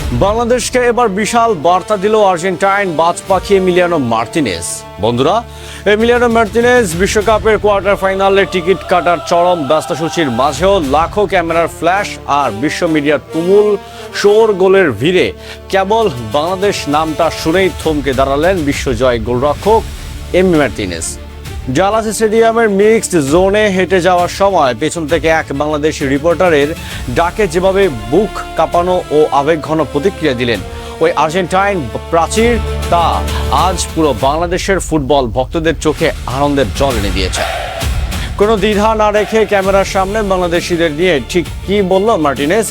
বাংলাদেশকে এবার বিশাল বার্তা দিল আর্জেন্টাইন বাজ পাখি এমিলিয়ানো মার্তিনেজ। বন্ধুরা, এমিলিয়ানো মার্তিনেজ বিশ্বকাপের কোয়ার্টার ফাইনালে টিকিট কাটার চরম ব্যস্তসূচির মাঝেও লাখো ক্যামেরার ফ্ল্যাশ আর বিশ্ব মিডিয়ার তুমুল শোর গোলের ভিড়ে কেবল বাংলাদেশ নামটা শুনেই থমকে দাঁড়ালেন বিশ্বজয় গোলরক্ষক এমি মার্তিনেজ। ডালাস স্টেডিয়ামের মিক্সড জোনে হেঁটে যাওয়ার সময় পেছন থেকে এক বাংলাদেশি রিপোর্টারের ডাকে যেভাবে বুক কাঁপানো ও আবেগঘন প্রতিক্রিয়া দিলেন ওই আর্জেন্টাইন প্রাচীর, তা আজ পুরো বাংলাদেশের ফুটবল ভক্তদের চোখে আনন্দের জল এনে দিয়েছে। কোনো দ্বিধা না রেখে ক্যামেরার সামনে বাংলাদেশিদের নিয়ে ঠিক কি বলল মার্টিনেজ,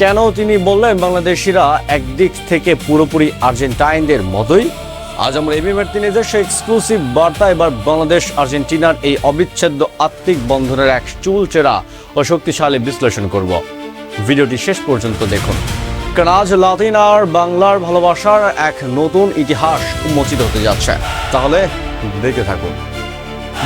কেন তিনি বললেন বাংলাদেশিরা একদিক থেকে পুরোপুরি আর্জেন্টাইনদের মতোই। আজ আমরা এমি মার্তিনেজের সেই এক্সক্লুসিভ বার্তা, এবার বাংলাদেশ আর্জেন্টিনার এই অবিচ্ছেদ্য আত্মিক বন্ধনের এক চুলচেরা ও শক্তিশালী বিশ্লেষণ করব। ভিডিওটি শেষ পর্যন্ত দেখুন, কারণ আজ লাতিন আর বাংলার ভালোবাসার এক নতুন ইতিহাস উন্মোচিত হতে যাচ্ছে। তাহলে দেখতে থাকুন।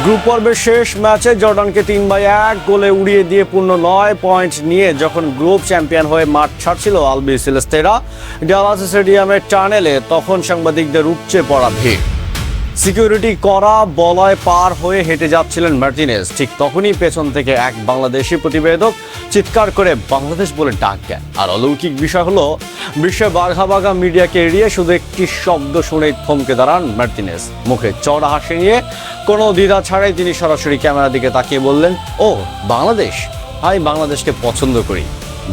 গ্রুপ পর্বের শেষ ম্যাচে জর্ডানকে 3-1 গোলে উড়িয়ে দিয়ে পূর্ণ 9 পয়েন্ট নিয়ে যখন গ্রুপ চ্যাম্পিয়ন হয়ে মাঠ ছাড়ছিল আলবি সেলেস্তেরা ডালাস স্টেডিয়ামের টানেলে, তখন সাংবাদিকদের উপচে পড়া ভিড়। সিকিউরিটি করা বলয় পার হয়ে হেঁটে যাচ্ছিলেন মার্টিনেজ। ঠিক তখনই পেছন থেকে এক বাংলাদেশি প্রতিবেদক চিৎকার করে বাংলাদেশ বলে ডাক দেন। আর অলৌকিক বিষয় হলো, বিশ্বে বাঘা বাঘা মিডিয়াকে এড়িয়ে শুধু একটি শব্দ শুনেই থমকে দাঁড়ান মার্টিনেজ। মুখে চড়া হাসি নিয়ে কোনো দ্বিধা ছাড়াই তিনি সরাসরি ক্যামেরার দিকে তাকিয়ে বললেন, ও বাংলাদেশ, আমি বাংলাদেশকে পছন্দ করি।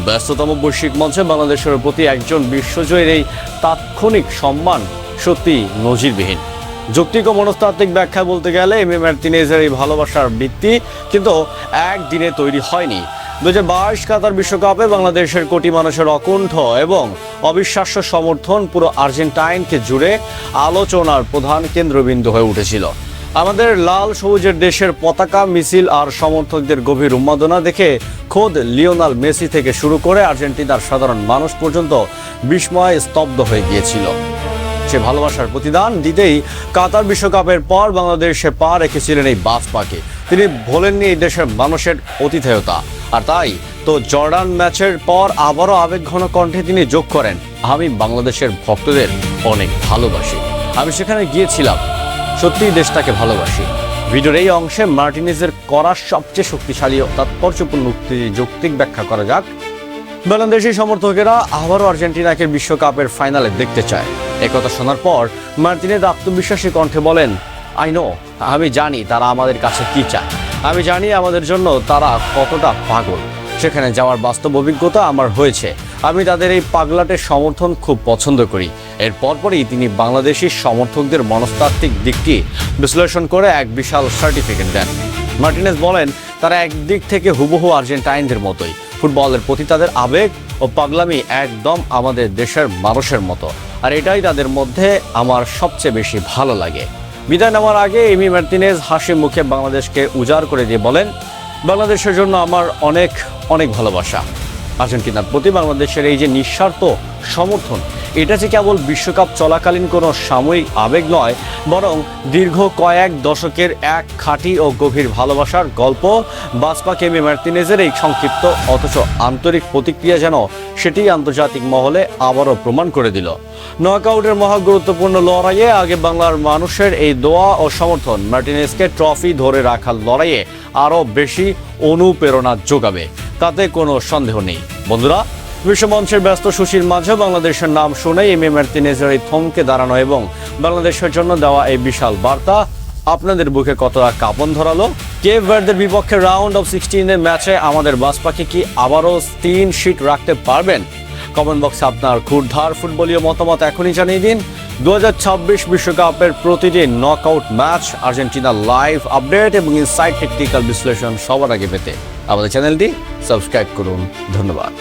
ব্যস্ততম বৈশ্বিক মঞ্চে বাংলাদেশের প্রতি একজন বিশ্বজয়ের এই তাৎক্ষণিক সম্মান সত্যি নজিরবিহীন। যৌক্তিক ও মনস্তাত্ত্বিক ব্যাখ্যা বলতে গেলে এমি মার্তিনেজের এই ভালোবাসার ভিত্তি কিন্তু একদিনে তৈরি হয়নি। 2022 কাতার বিশ্বকাপে বাংলাদেশের কোটি মানুষের অকুণ্ঠ এবং অবিশ্বাস্য সমর্থন পুরো আর্জেন্টাইনকে জুড়ে আলোচনার প্রধান কেন্দ্রবিন্দু হয়ে উঠেছিল। আমাদের লাল সবুজের দেশের পতাকা মিছিল আর সমর্থকদের গভীর উন্মাদনা দেখে খোদ লিওনাল মেসি থেকে শুরু করে আর্জেন্টিনার সাধারণ মানুষ পর্যন্ত বিস্ময়ে স্তব্ধ হয়ে গিয়েছিল। সে ভালোবাসার প্রতিদান দিতেই কাতার বিশ্বকাপের পর বাংলাদেশে পা রেখেছিলেন এই বাজ পাখি। তিনি ভোলেননি এই দেশের মানুষের অতিথেয়তা। আর তাই তো জর্ডান ম্যাচের পর আবারও আবেগঘন কণ্ঠে তিনি যোগ করেন, আমি বাংলাদেশের ভক্তদের অনেক ভালোবাসি। আমি সেখানে গিয়েছিলাম, সত্যিই দেশটাকে ভালোবাসি। ভিডিওর এই অংশে মার্টিনেজের করা সবচেয়ে শক্তিশালী ও তাৎপর্যপূর্ণ উক্তি যৌক্তিক ব্যাখ্যা করা যাক। বাংলাদেশি সমর্থকেরা আবারও আর্জেন্টিনাকে বিশ্বকাপের ফাইনালে দেখতে চায়। একথা শোনার পর মার্তিনেজ আত্মবিশ্বাসী কণ্ঠে বলেন, আই নো, আমি জানি তারা আমাদের কাছে কি চায়। আমি জানি আমাদের জন্য তারা কতটা পাগল। সেখানে যাওয়ার বাস্তব অভিজ্ঞতা আমার হয়েছে। আমি তাদের এই পাগলাটের সমর্থন খুব পছন্দ করি। এর পরপরই তিনি বাংলাদেশি সমর্থকদের মনস্তাত্ত্বিক দিকটি বিশ্লেষণ করে এক বিশাল সার্টিফিকেট দেন। মার্টিনেজ বলেন, তারা একদিক থেকে হুবহু আর্জেন্টাইনদের মতোই। ফুটবলের প্রতি তাদের আবেগ ও পাগলামি একদম আমাদের দেশের মানুষের মতো, আর এটাই তাদের মধ্যে আমার সবচেয়ে বেশি ভালো লাগে। বিদায় নেওয়ার আগে এমি মার্তিনেজ হাসি মুখে বাংলাদেশকে উজাড় করে দিয়ে বলেন, বাংলাদেশের জন্য আমার অনেক অনেক ভালোবাসা। আর্জেন্টিনার প্রতি বাংলাদেশের এই যে নিঃস্বার্থ সমর্থন, এটা যে কেবল বিশ্বকাপ চলাকালীন কোনো সাময়িক আবেগ নয়, বরং দীর্ঘ কয়েক দশকের এক খাঁটি ও গভীর ভালোবাসার গল্প। বাজ পাখি এমি মার্তিনেজের এই সংক্ষিপ্ত অথচ আন্তরিক প্রতিক্রিয়া যেন সেটি আন্তর্জাতিক মহলে আবারও প্রমাণ করে দিল। নকআউটের মহা গুরুত্বপূর্ণ লড়াইয়ে আগে বাংলার মানুষের এই দোয়া ও সমর্থন মার্টিনেজকে ট্রফি ধরে রাখার লড়াইয়ে আরও বেশি অনুপ্রেরণা যোগাবে, তাতে কোনো সন্দেহ নেই। বন্ধুরা, বিশ্বমঞ্চের ব্যস্ত সুশীল মাঝে বাংলাদেশের নাম শুনেই এমি মার্তিনেজের এই থমকে দাঁড়ানো এবং বাংলাদেশের জন্য দেওয়া এই বিশাল বার্তা আপনাদের বুকে কতটা কাঁপন ধরালো? কেপ ভার্দের বিপক্ষে রাউন্ড অফ 16 ম্যাচে আমাদের বাজ পাখি কি আবারও 3 শিট রাখতে পারবেন? কমেন্ট বক্সে আপনার ক্ষুরধার ফুটবলীয় মতামত এখনই জানিয়ে দিন। 2026 বিশ্বকাপের প্রতিটি knockout match, Argentina live update এবং ইনসাইড টেকনিক্যাল বিশ্লেষণ সবার আগে পেতে আমাদের চ্যানেলটি সাবস্ক্রাইব করুন। ধন্যবাদ।